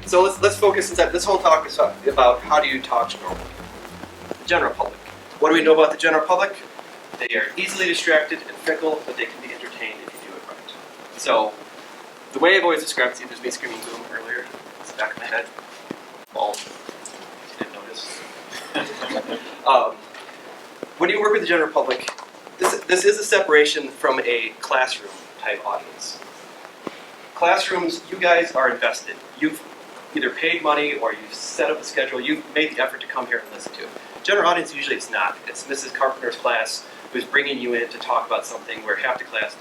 So let's focus instead. This whole talk is about how do you talk to normal people, the general public. What do we know about the general public? They are easily distracted and fickle, but they can be entertained if you do it right. So the way I've always described it, there's me screaming boom earlier. It's the back of my head. Well, you didn't notice. When you work with the general public, this is a separation from a classroom type audience. Classrooms, you guys are invested. You've either paid money or you've set up a schedule. You've made the effort to come here and listen to it. General audience, usually it's not. It's Mrs. Carpenter's class who's bringing you in to talk about something where half the class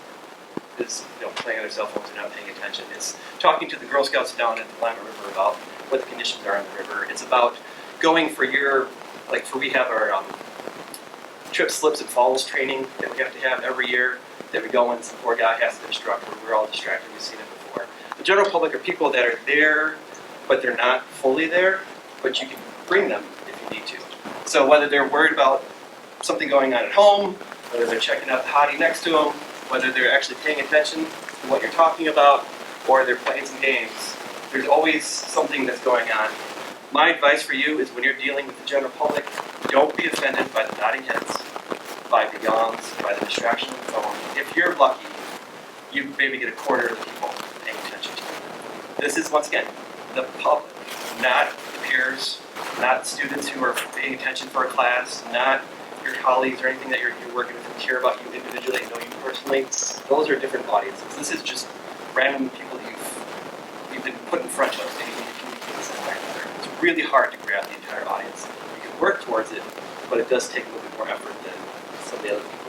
is playing on their cell phones and not paying attention. It's talking to the Girl Scouts down at the Lima River about what the conditions are on the river. It's about going for we have our trip, slips, and falls training that we have to have every year that we go in. Some poor guy has to instruct. We're all distracted. We've seen it before. The general public are people that are there, but they're not fully there, but you can bring them if you need to. So whether they're worried about something going on at home, whether they're checking out the hottie next to them, whether they're actually paying attention to what you're talking about, or they're playing some games, there's always something that's going on. My advice for you is when you're dealing with the general public, don't be offended by the nodding heads, by the yawns, by the distraction of the phone. If you're lucky, you maybe get a quarter of the people paying attention to you. This is, once again, the public, not the peers, not students who are paying attention for a class, not your colleagues or anything that you're working with and care about you individually and know you personally. Those are different audiences. This is just random people that you've been put in front of and you need to communicate this one way or another. It's really hard to grab the entire audience. You can work towards it, but it does take a little bit more effort than some of the other people.